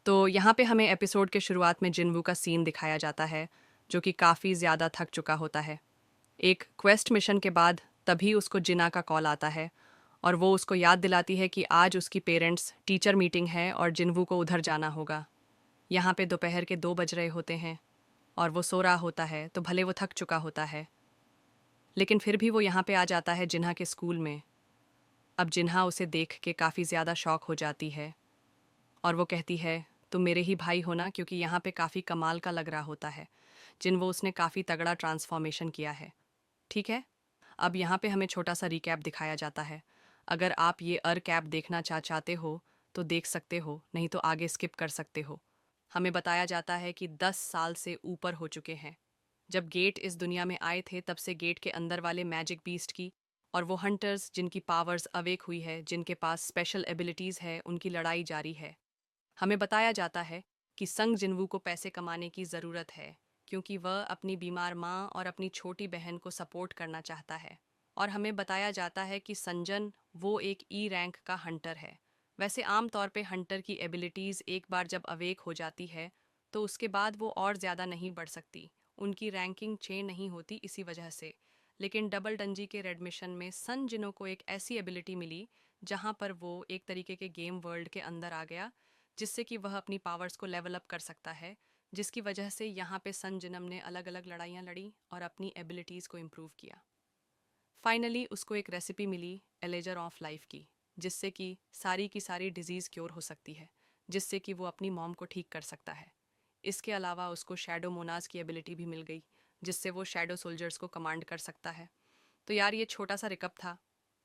तो यहाँ पे हमें एपिसोड के शुरुआत में जिनवू का सीन दिखाया जाता है, जो कि काफ़ी ज़्यादा थक चुका होता है। एक क्वेस्ट मिशन के बाद तभी उसको जिना का कॉल आता है और वो उसको याद दिलाती है कि आज उसकी पेरेंट्स टीचर मीटिंग है और जिनवू को उधर जाना होगा। यहाँ पे दोपहर के 2 बज रहे होते हैं और वो सो रहा होता है, तो भले वो थक चुका होता है, लेकिन फिर भी वो यहाँ पे आ जाता है जिन्हा के स्कूल में। अब जिन्हा उसे देख के काफ़ी ज़्यादा शॉक हो जाती है और वो कहती है, तुम मेरे ही भाई हो ना, क्योंकि यहाँ पे काफ़ी कमाल का लग रहा होता है। वो उसने काफ़ी तगड़ा ट्रांसफॉर्मेशन किया है। ठीक है, अब यहाँ पे हमें छोटा सा रिकैप दिखाया जाता है। अगर आप ये कैप देखना चाहते हो तो देख सकते हो, नहीं तो आगे स्किप कर सकते हो। हमें बताया जाता है कि 10 साल से ऊपर हो चुके हैं जब गेट इस दुनिया में आए थे। तब से गेट के अंदर वाले मैजिक बीस्ट की और वो हंटर्स जिनकी पावर्स अवेक हुई है, जिनके पास स्पेशल एबिलिटीज़ है, उनकी लड़ाई जारी है। हमें बताया जाता है कि संग जिन्वू को पैसे कमाने की ज़रूरत है, क्योंकि वह अपनी बीमार माँ और अपनी छोटी बहन को सपोर्ट करना चाहता है। और हमें बताया जाता है कि संजन वो एक ई रैंक का हंटर है। वैसे आम तौर पे हंटर की एबिलिटीज़ एक बार जब अवेक हो जाती है तो उसके बाद वो और ज़्यादा नहीं बढ़ सकती, उनकी रैंकिंग चेन नहीं होती इसी वजह से। लेकिन डबल डंजी के रेड मिशन में सन जिनो को एक ऐसी एबिलिटी मिली जहाँ पर वो एक तरीके के गेम वर्ल्ड के अंदर आ गया, जिससे कि वह अपनी पावर्स को लेवल अप कर सकता है, जिसकी वजह से यहाँ पे सन जिनम ने अलग अलग लड़ाइयाँ लड़ी और अपनी एबिलिटीज़ को इम्प्रूव किया। फाइनली उसको एक रेसिपी मिली एलेजर ऑफ लाइफ की, जिससे कि सारी की सारी डिजीज़ क्योर हो सकती है, जिससे कि वो अपनी मॉम को ठीक कर सकता है। इसके अलावा उसको शैडो मोनाज की एबिलिटी भी मिल गई, जिससे वो शैडो सोल्जर्स को कमांड कर सकता है। तो यार ये छोटा सा रिकप था,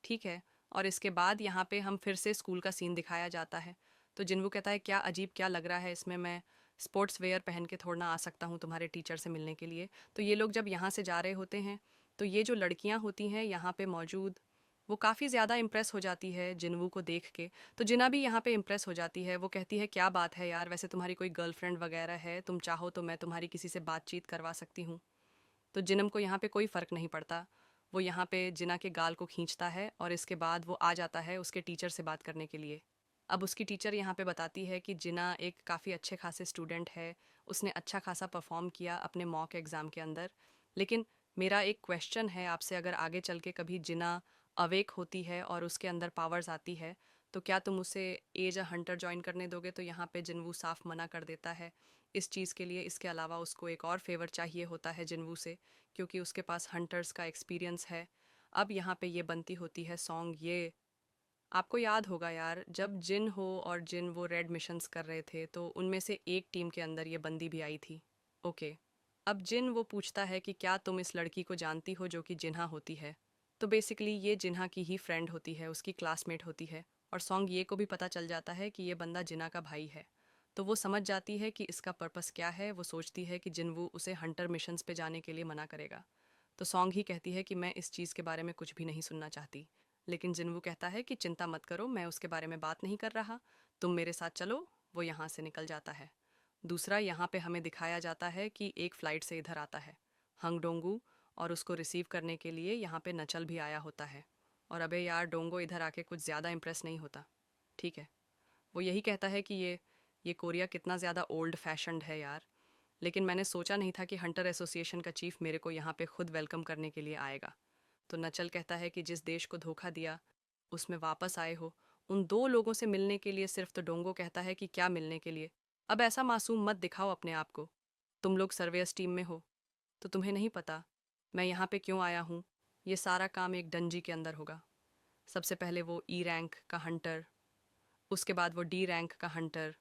ठीक है। और इसके बाद यहाँ पे हम फिर से स्कूल का सीन दिखाया जाता है। तो जिन्वू कहता है, क्या अजीब क्या लग रहा है इसमें, मैं स्पोर्ट्स वेयर पहन के थोड़ा ना आ सकता हूँ तुम्हारे टीचर से मिलने के लिए। तो ये लोग जब यहाँ से जा रहे होते हैं तो ये जो लड़कियाँ होती हैं यहाँ पे मौजूद, वो काफ़ी ज़्यादा इम्प्रेस हो जाती है जिन्वू को देख के। तो जिना भी यहाँ पे इम्प्रेस हो जाती है, वो कहती है क्या बात है यार, वैसे तुम्हारी कोई गर्लफ्रेंड वगैरह है, तुम चाहो तो मैं तुम्हारी किसी से बातचीत करवा सकती हूँ। तो जिनम को यहाँ पे कोई फ़र्क नहीं पड़ता, वो यहाँ पे जिना के गाल को खींचता है और इसके बाद वो आ जाता है उसके टीचर से बात करने के लिए। अब उसकी टीचर यहाँ पे बताती है कि जिना एक काफ़ी अच्छे खासे स्टूडेंट है, उसने अच्छा खासा परफॉर्म किया अपने मॉक एग्ज़ाम के अंदर। लेकिन मेरा एक क्वेश्चन है आपसे, अगर आगे चल के कभी जिना अवेक होती है और उसके अंदर पावर्स आती है, तो क्या तुम उसे एज अ हंटर ज्वाइन करने दोगे? तो यहाँ पे जिनवू साफ मना कर देता है इस चीज़ के लिए। इसके अलावा उसको एक और फेवर चाहिए होता है जिनवू से, क्योंकि उसके पास हंटर्स का एक्सपीरियंस है। अब यहाँ पे ये बनती होती है सॉन्ग ये। आपको याद होगा यार, जब जिन हो और जिन वो रेड मिशंस कर रहे थे तो उनमें से एक टीम के अंदर ये बंदी भी आई थी। ओके, अब जिन वो पूछता है कि क्या तुम इस लड़की को जानती हो जो कि जिन्हा होती है। तो बेसिकली ये जिन्हा की ही फ्रेंड होती है, उसकी क्लासमेट होती है। और सॉन्ग ये को भी पता चल जाता है कि ये बंदा जिन्हा का भाई है। तो वो समझ जाती है कि इसका पर्पस क्या है। वो सोचती है कि जिनवू उसे हंटर मिशंस पे जाने के लिए मना करेगा। तो सॉन्ग ही कहती है कि मैं इस चीज़ के बारे में कुछ भी नहीं सुनना चाहती। लेकिन जिनवू कहता है कि चिंता मत करो, मैं उसके बारे में बात नहीं कर रहा, तुम मेरे साथ चलो। वो यहाँ से निकल जाता है। दूसरा, यहाँ पे हमें दिखाया जाता है कि एक फ़्लाइट से इधर आता है हंग डोंगू, और उसको रिसीव करने के लिए यहाँ पे नचल भी आया होता है। और अबे यार, डोंगो इधर आके कुछ ज़्यादा इम्प्रेस नहीं होता, ठीक है। वो यही कहता है कि ये कोरिया कितना ज़्यादा ओल्ड फैशन्ड है यार। लेकिन मैंने सोचा नहीं था कि हंटर एसोसिएशन का चीफ मेरे को यहाँ पे खुद वेलकम करने के लिए आएगा। तो नचल कहता है कि जिस देश को धोखा दिया उसमें वापस आए हो, उन दो लोगों से मिलने के लिए सिर्फ। तो डोंगो कहता है कि क्या मिलने के लिए, अब ऐसा मासूम मत दिखाओ अपने आप को, तुम लोग सर्वेयर्स टीम में हो, तो तुम्हें नहीं पता मैं यहाँ पे क्यों आया हूँ। ये सारा काम एक डंजी के अंदर होगा। सबसे पहले वो ई रैंक का हंटर, उसके बाद वो डी रैंक का हंटर,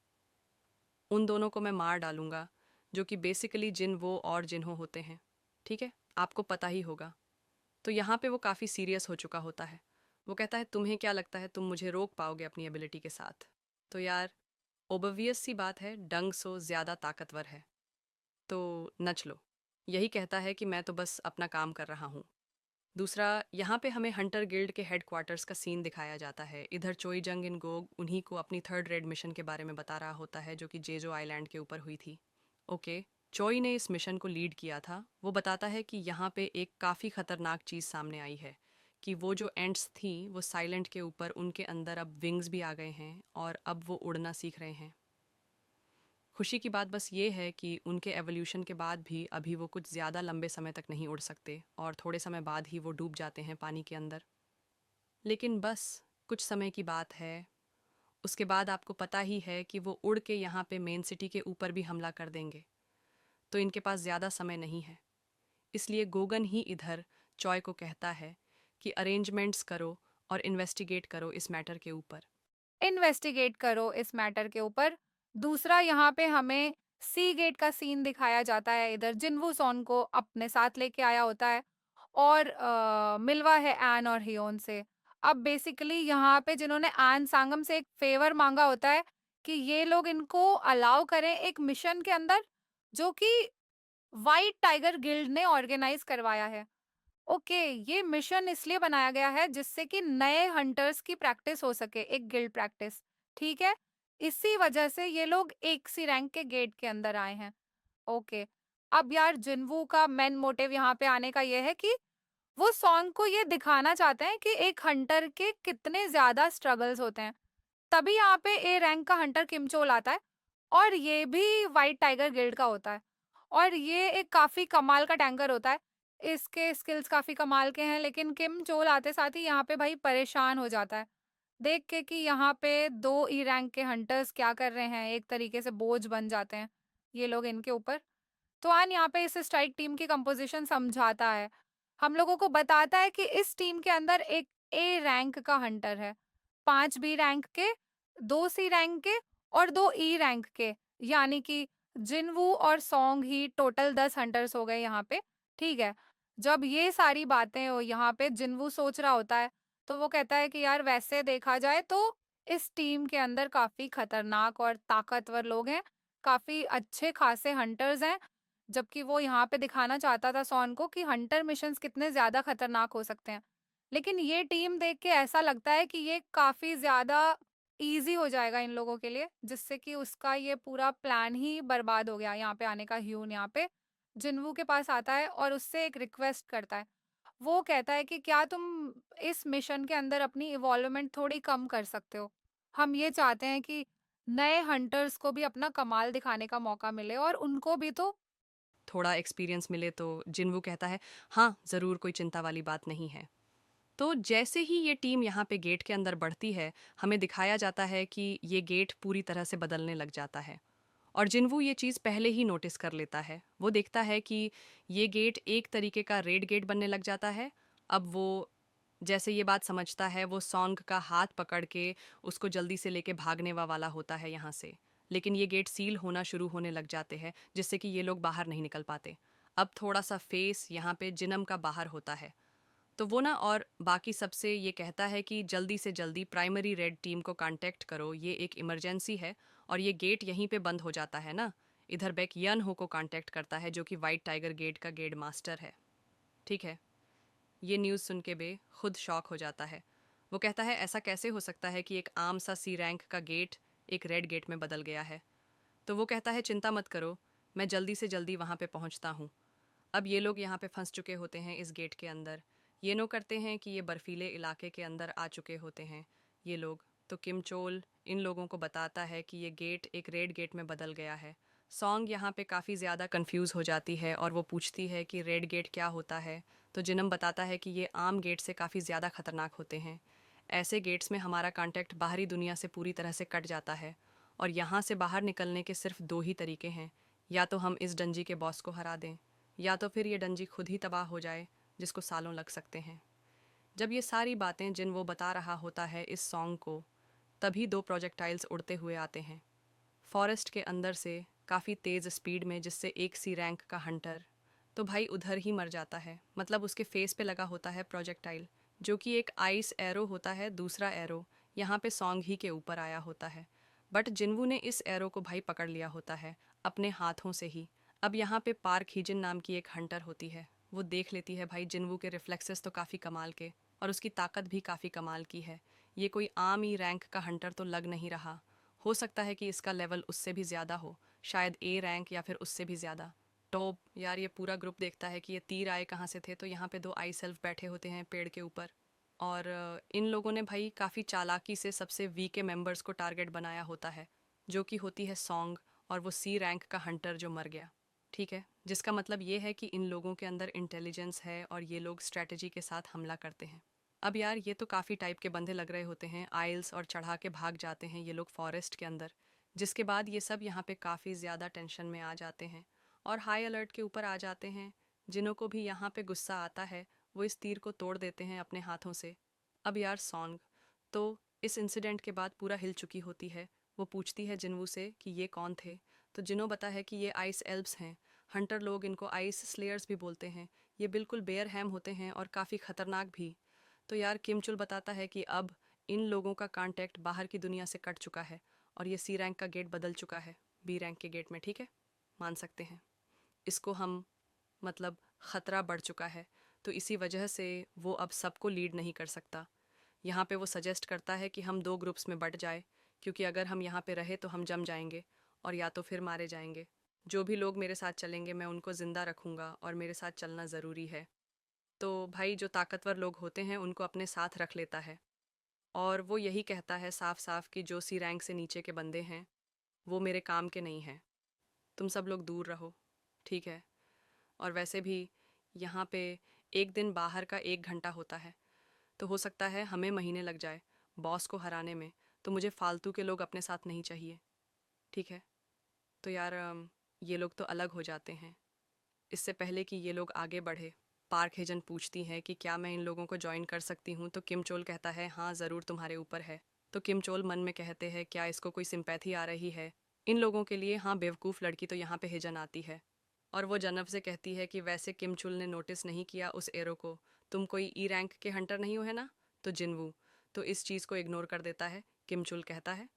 उन दोनों को मैं मार डालूंगा, जो कि बेसिकली जिन वो और जिन्हों होते हैं, ठीक है, आपको पता ही होगा। तो यहाँ पे वो काफ़ी सीरियस हो चुका होता है। वो कहता है तुम्हें क्या लगता है तुम मुझे रोक पाओगे अपनी एबिलिटी के साथ? तो यार, ओबवियस सी बात है, डंग सो ज़्यादा ताकतवर है, तो नच लो। यही कहता है कि मैं तो बस अपना काम कर रहा हूँ। दूसरा, यहाँ पे हमें हंटर गिल्ड के हेडक्वार्टर्स का सीन दिखाया जाता है। इधर चोई जंग इन गोग उन्हीं को अपनी थर्ड रेड मिशन के बारे में बता रहा होता है, जो कि जेजो आइलैंड के ऊपर हुई थी। ओके, चोई ने इस मिशन को लीड किया था। वो बताता है कि यहाँ पे एक काफ़ी ख़तरनाक चीज़ सामने आई है, कि वो जो एंट्स थी वो साइलेंट के ऊपर, उनके अंदर अब विंग्स भी आ गए हैं और अब वो उड़ना सीख रहे हैं। खुशी की बात बस ये है कि उनके एवोल्यूशन के बाद भी अभी वो कुछ ज़्यादा लंबे समय तक नहीं उड़ सकते और थोड़े समय बाद ही वो डूब जाते हैं पानी के अंदर। लेकिन बस कुछ समय की बात है, उसके बाद आपको पता ही है कि वो उड़ के यहाँ पे मेन सिटी के ऊपर भी हमला कर देंगे। तो इनके पास ज़्यादा समय नहीं है। इसलिए गोगन ही इधर चॉय को कहता है कि अरेंजमेंट्स करो और इन्वेस्टिगेट करो इस मैटर के ऊपर। इन्वेस्टिगेट करो इस मैटर के ऊपर। दूसरा यहाँ पे हमें सी गेट का सीन दिखाया जाता है। इधर जिनवू सॉन को अपने साथ लेके आया होता है और मिलवा है एन और हियोन से। अब बेसिकली यहाँ पे जिन्होंने एन सांगम से एक फेवर मांगा होता है कि ये लोग इनको अलाउ करें एक मिशन के अंदर, जो कि व्हाइट टाइगर गिल्ड ने ऑर्गेनाइज करवाया है। ओके, ये मिशन इसलिए बनाया गया है जिससे कि नए हंटर्स की प्रैक्टिस हो सके, एक गिल्ड प्रैक्टिस। ठीक है, इसी वजह से ये लोग एक सी रैंक के गेट के अंदर आए हैं। ओके, अब यार जिनवू का मेन मोटिव यहाँ पे आने का ये है कि वो सॉन्ग को ये दिखाना चाहते हैं कि एक हंटर के कितने ज्यादा स्ट्रगल्स होते हैं। तभी यहाँ पे ए रैंक का हंटर किमचोल आता है और ये भी व्हाइट टाइगर गिल्ड का होता है और ये एक काफी कमाल का टैंकर होता है। इसके स्किल्स काफी कमाल के हैं, लेकिन किम चोल आते साथ ही यहाँ पे भाई परेशान हो जाता है देख के कि यहाँ पे दो ई रैंक के हंटर्स क्या कर रहे हैं, एक तरीके से बोझ बन जाते हैं ये लोग इनके ऊपर। तो आन यहाँ पे इस स्ट्राइक टीम की कंपोजिशन समझाता है, हम लोगों को बताता है कि इस टीम के अंदर एक ए रैंक का हंटर है, 5 बी रैंक के, 2 सी रैंक के और 2 ई रैंक के, यानी कि जिनवू और सॉन्ग ही टोटल 10 हंटर्स हो गए यहाँ पे। ठीक है, जब ये सारी बातें यहाँ पे जिनवू सोच रहा होता है, तो वो कहता है कि यार वैसे देखा जाए तो इस टीम के अंदर काफी खतरनाक और ताकतवर लोग हैं, काफी अच्छे खासे हंटर्स हैं। जबकि वो यहाँ पे दिखाना चाहता था सॉन को कि हंटर मिशंस कितने ज्यादा खतरनाक हो सकते हैं। लेकिन ये टीम देख के ऐसा लगता है कि ये काफी ज्यादा इजी हो जाएगा इन लोगों के लिए, जिससे कि उसका ये पूरा प्लान ही बर्बाद हो गया यहाँ पे आने का। ह्यून यहाँ पे जिनवू के पास आता है और उससे एक रिक्वेस्ट करता है। वो कहता है कि क्या तुम इस मिशन के अंदर अपनी इवॉल्वमेंट थोड़ी कम कर सकते हो? हम ये चाहते हैं कि नए हंटर्स को भी अपना कमाल दिखाने का मौका मिले और उनको भी तो। थोड़ा एक्सपीरियंस मिले तो जिनवू कहता है, हाँ ज़रूर, कोई चिंता वाली बात नहीं है। तो जैसे ही ये टीम यहाँ पे गेट के अंदर बढ़ती है, हमें दिखाया जाता है कि ये गेट पूरी तरह से बदलने लग जाता है। और जिनवू ये चीज़ पहले ही नोटिस कर लेता है। वो देखता है कि ये गेट एक तरीके का रेड गेट बनने लग जाता है। अब वो जैसे ये बात समझता है, वो सॉन्ग का हाथ पकड़ के उसको जल्दी से लेके भागने वाला होता है यहाँ से। लेकिन ये गेट सील होना शुरू होने लग जाते हैं, जिससे कि ये लोग बाहर नहीं निकल पाते। अब थोड़ा सा फेस यहाँ पे जिनम का बाहर होता है, तो वो ना और बाकी सबसे ये कहता है कि जल्दी से जल्दी प्राइमरी रेड टीम को कांटेक्ट करो, ये एक इमरजेंसी है। और ये गेट यहीं पे बंद हो जाता है ना। इधर बैक यन हो को कांटेक्ट करता है, जो कि वाइट टाइगर गेट का गेट मास्टर है। ठीक है, ये न्यूज़ सुन के बे खुद शॉक हो जाता है। वो कहता है, ऐसा कैसे हो सकता है कि एक आम सा सी रैंक का गेट एक रेड गेट में बदल गया है। तो वो कहता है, चिंता मत करो, मैं जल्दी से जल्दी वहाँ पे पहुँचता हूँ। अब ये लोग यहाँ पे फंस चुके होते हैं इस गेट के अंदर। ये नो करते हैं कि ये बर्फीले इलाके के अंदर आ चुके होते हैं ये लोग। तो किम चोल इन लोगों को बताता है कि ये गेट एक रेड गेट में बदल गया है। सॉन्ग यहाँ पे काफ़ी ज़्यादा कंफ्यूज हो जाती है और वो पूछती है कि रेड गेट क्या होता है। तो जिनम बताता है कि ये आम गेट से काफ़ी ज़्यादा खतरनाक होते हैं। ऐसे गेट्स में हमारा कांटेक्ट बाहरी दुनिया से पूरी तरह से कट जाता है और यहाँ से बाहर निकलने के सिर्फ दो ही तरीके हैं, या तो हम इस डंजी के बॉस को हरा दें, या तो फिर ये डंजी खुद ही तबाह हो जाए, जिसको सालों लग सकते हैं। जब ये सारी बातें जिन वो बता रहा होता है इस सॉन्ग को, तभी दो प्रोजेक्टाइल्स उड़ते हुए आते हैं फॉरेस्ट के अंदर से काफ़ी तेज़ स्पीड में, जिससे एक सी रैंक का हंटर तो भाई उधर ही मर जाता है। मतलब उसके फेस पे लगा होता है प्रोजेक्टाइल, जो कि एक आइस एरो होता है। दूसरा एरो यहाँ पे सॉन्ग ही के ऊपर आया होता है, बट जिनवू ने इस एरो को भाई पकड़ लिया होता है अपने हाथों से ही। अब यहाँ पे पार्क हीजिन नाम की एक हंटर होती है। वो देख लेती है भाई जिनवू के रिफ्लेक्सेस तो काफ़ी कमाल के और उसकी ताकत भी काफ़ी कमाल की है। ये कोई आम ही रैंक का हंटर तो लग नहीं रहा। हो सकता है कि इसका लेवल उससे भी ज़्यादा हो, शायद ए रैंक या फिर उससे भी ज़्यादा। तो यार ये पूरा ग्रुप देखता है कि ये तीर आए कहाँ से थे। तो यहाँ पे दो आई सेल्फ बैठे होते हैं पेड़ के ऊपर, और इन लोगों ने भाई काफ़ी चालाकी से सबसे वीक के मेंबर्स को टारगेट बनाया होता है, जो कि होती है सॉन्ग और वो सी रैंक का हंटर जो मर गया। ठीक है, जिसका मतलब ये है कि इन लोगों के अंदर इंटेलिजेंस है और ये लोग स्ट्रैटेजी के साथ हमला करते हैं। अब यार ये तो काफ़ी टाइप के बंदे लग रहे होते हैं, आइल्स और चढ़ा के भाग जाते हैं ये लोग फॉरेस्ट के अंदर, जिसके बाद ये सब यहाँ पे काफ़ी ज़्यादा टेंशन में आ जाते हैं और हाई अलर्ट के ऊपर आ जाते हैं। जिन्हों को भी यहाँ पे गुस्सा आता है वो इस तीर को तोड़ देते हैं अपने हाथों से। अब यार सॉन्ग तो इस इंसिडेंट के बाद पूरा हिल चुकी होती है। वो पूछती है जिन्वू से कि ये कौन थे, तो जिन्हों बता है कि ये आइस एल्ब्स हैं। हंटर लोग इनको आइस स्लेयर्स भी बोलते हैं। ये बिल्कुल बेयर हैम होते हैं और काफ़ी ख़तरनाक भी। तो यार किमचुल बताता है कि अब इन लोगों का कांटेक्ट बाहर की दुनिया से कट चुका है और ये सी रैंक का गेट बदल चुका है बी रैंक के गेट में। ठीक है, मान सकते हैं इसको हम, मतलब ख़तरा बढ़ चुका है, तो इसी वजह से वो अब सबको लीड नहीं कर सकता। यहाँ पे वो सजेस्ट करता है कि हम 2 ग्रुप्स में बट जाए, क्योंकि अगर हम यहाँ पे रहे तो हम जम जाएंगे और या तो फिर मारे जाएंगे। जो भी लोग मेरे साथ चलेंगे मैं उनको ज़िंदा रखूँगा और मेरे साथ चलना ज़रूरी है। तो भाई जो ताकतवर लोग होते हैं उनको अपने साथ रख लेता है और वो यही कहता है साफ साफ कि जो सी रैंक से नीचे के बंदे हैं वो मेरे काम के नहीं हैं, तुम सब लोग दूर रहो। ठीक है, और वैसे भी यहाँ पे एक दिन बाहर का 1 घंटा होता है, तो हो सकता है हमें महीने लग जाए बॉस को हराने में, तो मुझे फालतू के लोग अपने साथ नहीं चाहिए। ठीक है, तो यार ये लोग तो अलग हो जाते हैं। इससे पहले कि ये लोग आगे बढ़े, पार्क हेजन पूछती हैं कि क्या मैं इन लोगों को ज्वाइन कर सकती हूँ, तो किम चोल कहता है हाँ ज़रूर, तुम्हारे ऊपर है। तो किम चोल मन में कहते हैं क्या इसको कोई सिंपैथी आ रही है इन लोगों के लिए। हाँ बेवकूफ़ लड़की, तो यहाँ पे हेजन आती है और वो जनव से कहती है कि वैसे किम चुल ने नोटिस नहीं किया उस एरो को, तुम कोई ई रैंक के हंटर नहीं हो है ना। तो जिनवू तो इस चीज़ को इग्नोर कर देता है। किम चुल कहता है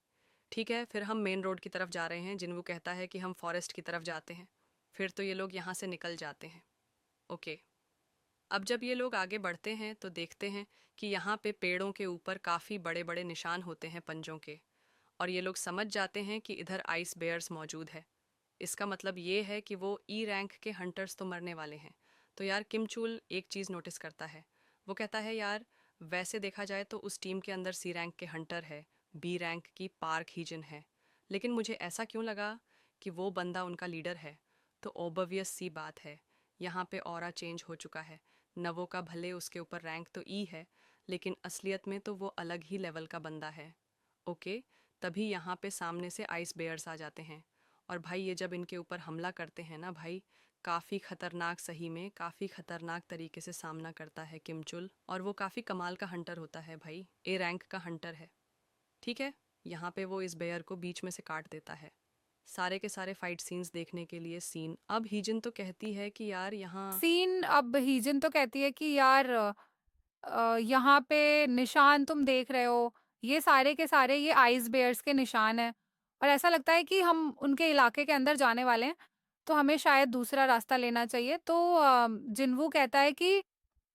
ठीक है, फिर हम मेन रोड की तरफ जा रहे हैं। जिनवू कहता है कि हम फॉरेस्ट की तरफ जाते हैं। फिर तो ये लोग यहाँ से निकल जाते हैं। ओके, अब जब ये लोग आगे बढ़ते हैं तो देखते हैं कि यहाँ पे पेड़ों के ऊपर काफ़ी बड़े बड़े निशान होते हैं पंजों के, और ये लोग समझ जाते हैं कि इधर आइस बेयर्स मौजूद है। इसका मतलब ये है कि वो ई रैंक के हंटर्स तो मरने वाले हैं। तो यार किम चुल एक चीज़ नोटिस करता है। वो कहता है यार वैसे देखा जाए तो उस टीम के अंदर सी रैंक के हंटर है, बी रैंक की पार्क हीजन है, लेकिन मुझे ऐसा क्यों लगा कि वो बंदा उनका लीडर है। तो ओबवियस सी बात है, यहाँ पे ऑरा चेंज हो चुका है। नवो का भले उसके ऊपर रैंक तो ई है, लेकिन असलियत में तो वो अलग ही लेवल का बंदा है। ओके, तभी यहाँ पे सामने से आइस बेयर्स आ जाते हैं और भाई ये जब इनके ऊपर हमला करते हैं ना भाई, काफ़ी खतरनाक, सही में काफ़ी खतरनाक तरीके से सामना करता है किमचुल, और वो काफ़ी कमाल का हंटर होता है भाई, ए रैंक का हंटर है। ठीक है, यहाँ पे वो इस बेयर को बीच में से काट देता है। सारे के सारे फाइट सीन्स देखने के लिए सीन। अब हीजन तो कहती है कि यार यहाँ सीन अब हीजन तो कहती है कि यार यहाँ पे निशान तुम देख रहे हो, ये सारे के सारे ये आइस बेयर्स के निशान हैं और ऐसा लगता है कि हम उनके इलाके के अंदर जाने वाले हैं, तो हमें शायद दूसरा रास्ता लेना चाहिए। तो जिन्वू कहता है कि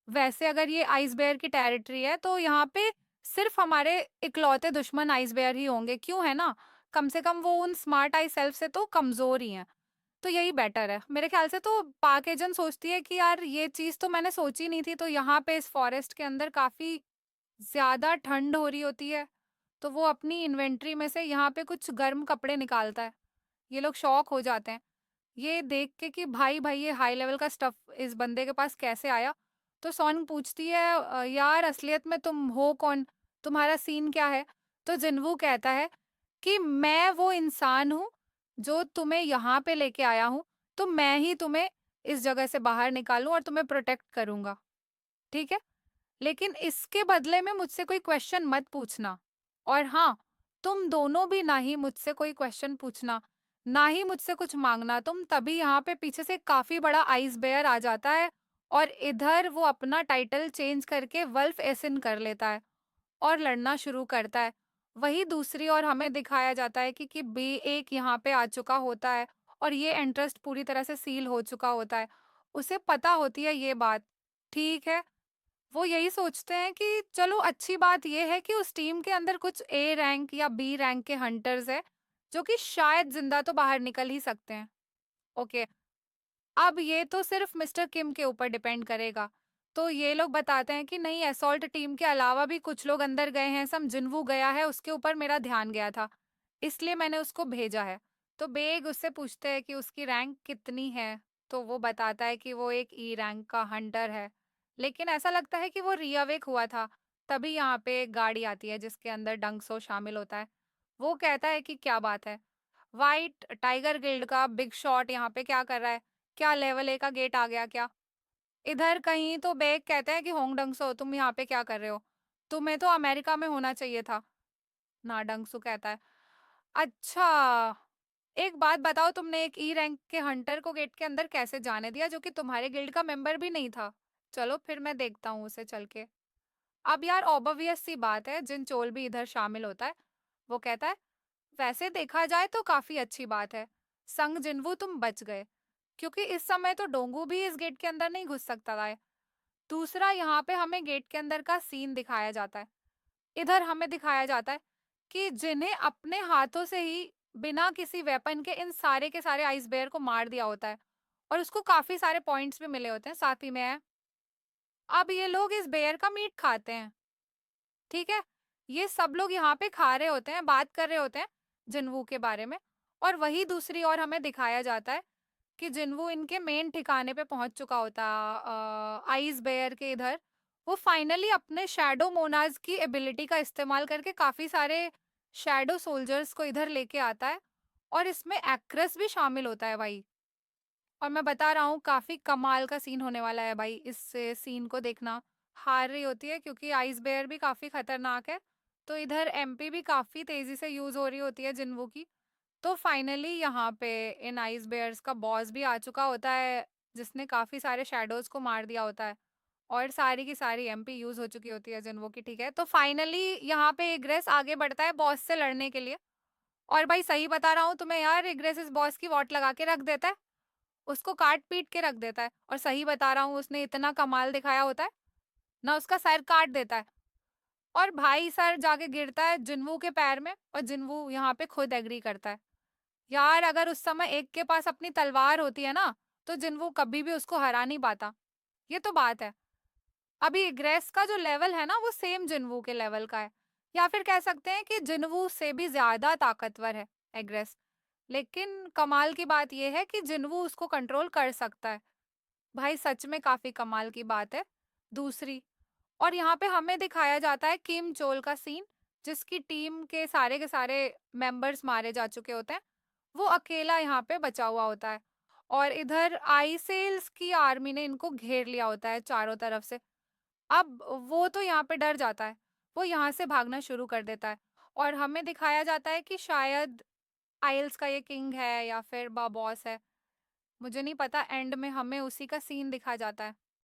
वैसे अगर ये आइस बेयर की टेरिटरी है, तो यहाँ पे सिर्फ हमारे इकलौते दुश्मन आइस बेयर ही होंगे, क्यों है ना? कम से कम वो उन स्मार्ट आई सेल्फ से तो कमज़ोर ही हैं। तो यही बेटर है। मेरे ख़्याल से तो पाक एजन सोचती है कि यार ये चीज़ तो मैंने सोची नहीं थी, तो यहाँ पे इस फ़ॉरेस्ट के अंदर काफ़ी ज़्यादा ठंड हो रही होती है, तो वो अपनी इन्वेंटरी में से यहाँ पे कुछ गर्म कपड़े निकालता है। ये लोग शॉक हो जाते हैं, ये देख के कि भाई ये हाई लेवल का स्टफ़ इस बंदे के पास कैसे आया? तो सॉन्ग पूछती है यार असलियत में तुम हो कौन? तुम्हारा सीन क्या है? तो जिन्वू कहता है कि मैं वो इंसान हूँ जो तुम्हें यहाँ पे लेके आया हूँ, तो मैं ही तुम्हें इस जगह से बाहर निकालूँ और तुम्हें प्रोटेक्ट करूँगा, ठीक है? लेकिन इसके बदले में मुझसे कोई क्वेश्चन मत पूछना। और हाँ, तुम दोनों भी ना ही मुझसे कोई क्वेश्चन पूछना, ना ही मुझसे कुछ माँगना। तुम तभी यहाँ पे पीछे से काफ़ी बड़ा आइस बेयर आ जाता है और इधर वो अपना टाइटल चेंज करके वल्फ एसिन कर लेता है और लड़ना शुरू करता है। वहीं दूसरी ओर हमें दिखाया जाता है कि बी एक यहाँ पे आ चुका होता है और ये इंटरेस्ट पूरी तरह से सील हो चुका होता है। उसे पता होती है ये बात, ठीक है? वो यही सोचते हैं कि चलो अच्छी बात ये है कि उस टीम के अंदर कुछ ए रैंक या बी रैंक के हंटर्स हैं, जो कि शायद ज़िंदा तो बाहर निकल ही सकते हैं। ओके, अब ये तो सिर्फ मिस्टर किम के ऊपर डिपेंड करेगा। तो ये लोग बताते हैं कि नहीं, असॉल्ट टीम के अलावा भी कुछ लोग अंदर गए हैं, सम जिन्वू गया है, उसके ऊपर मेरा ध्यान गया था, इसलिए मैंने उसको भेजा है। तो बेग उससे पूछते हैं कि उसकी रैंक कितनी है, तो वो बताता है कि वो एक ई रैंक का हंटर है। लेकिन ऐसा लगता है कि वो रीअवेक हुआ था। तभी यहाँ पे एक गाड़ी आती है जिसके अंदर डंक्सो शामिल होता है। वो कहता है कि क्या बात है? व्हाइट टाइगर गिल्ड का बिग शॉट यहाँ पे क्या कर रहा है? क्या लेवल ए का गेट आ गया क्या? इधर कहीं तो बेग कहते हैं कि होंग डंगसो तुम यहाँ पे क्या कर रहे हो? तुम्हें तो अमेरिका में होना चाहिए था। ना डंगसू कहता है, अच्छा, एक बात बताओ तुमने एक ई रैंक के हंटर को गेट के अंदर कैसे जाने दिया जो कि तुम्हारे गिल्ड का मेंबर भी नहीं था? चलो फिर मैं देखता हूँ उसे चल के। अब यार ऑब्वियस सी बात है जिन चोल भी इधर शामिल होता है। वो कहता है, वैसे देखा जाए तो काफी अच्छी बात है। संग जिन्वू तुम बच गए, क्योंकि इस समय तो डोंगू भी इस गेट के अंदर नहीं घुस सकता था। दूसरा यहाँ पे हमें गेट के अंदर का सीन दिखाया जाता है। इधर हमें दिखाया जाता है कि जिन्हें अपने हाथों से ही बिना किसी वेपन के इन सारे के सारे आइस बेयर को मार दिया होता है और उसको काफी सारे पॉइंट्स भी मिले होते हैं साथ ही में। अब ये लोग इस बेयर का मीट खाते हैं, ठीक है? ये सब लोग यहाँ पे खा रहे होते हैं, बात कर रहे होते हैं जिन्वू के बारे में। और वही दूसरी ओर हमें दिखाया जाता है कि जिन्वू इनके मेन ठिकाने पे पहुंच चुका होता आइस बेयर के इधर। वो फाइनली अपने शैडो मोनाज की एबिलिटी का इस्तेमाल करके काफी सारे शैडो सोल्जर्स को इधर लेके आता है और इसमें एक्ट्रेस भी शामिल होता है भाई। और मैं बता रहा हूँ काफी कमाल का सीन होने वाला है भाई, इस सीन को देखना। हार रही होती है क्योंकि आइस बेयर भी काफी खतरनाक है। तो इधर एमपी भी काफी तेजी से यूज हो रही होती है जिन्वू की। तो फाइनली यहाँ पे इन आइस बेयर्स का बॉस भी आ चुका होता है जिसने काफी सारे शैडोज को मार दिया होता है। और सारी की सारी एमपी यूज हो चुकी होती है जिन्वो की, ठीक है? तो फाइनली यहाँ पे इग्रेस आगे बढ़ता है बॉस से लड़ने के लिए। और भाई सही बता रहा हूँ तुम्हें यार, इग्रेस इस बॉस की वॉट लगा के रख देता है, उसको काट पीट के रख देता है। और सही बता रहा हूँ, उसने इतना कमाल दिखाया होता है ना, उसका सर काट देता है। और भाई सर जाके गिरता है जिन्वू के पैर में और जिन्वू यहाँ पे खुद एग्री करता है। यार अगर उस समय एक के पास अपनी तलवार होती है ना, तो जिन्वू कभी भी उसको हरा नहीं पाता। ये तो बात है। अभी इग्रेस का जो लेवल है ना वो सेम जिन्वू के लेवल का है, या फिर कह सकते हैं कि जिन्वू से भी ज्यादा ताकतवर है एग्रेस। लेकिन कमाल की बात यह है कि जिन्वू उसको कंट्रोल कर सकता है। भाई सच में काफी कमाल की बात है। दूसरी और यहाँ पे हमें दिखाया जाता है किम चोल का सीन, जिसकी टीम के सारे मेंबर्स मारे जा चुके होते हैं। वो अकेला यहाँ पे बचा हुआ होता है और इधर आई सेल्स की आर्मी ने इनको घेर लिया होता है चारों तरफ से। अब वो तो यहाँ पे डर जाता है, वो यहाँ से भागना शुरू कर देता है। और हमें दिखाया जाता है कि शायद आइल्स का ये किंग है या फिर बॉस है, मुझे नहीं पता। एंड में हमें उसी का सीन दिखा जाता है।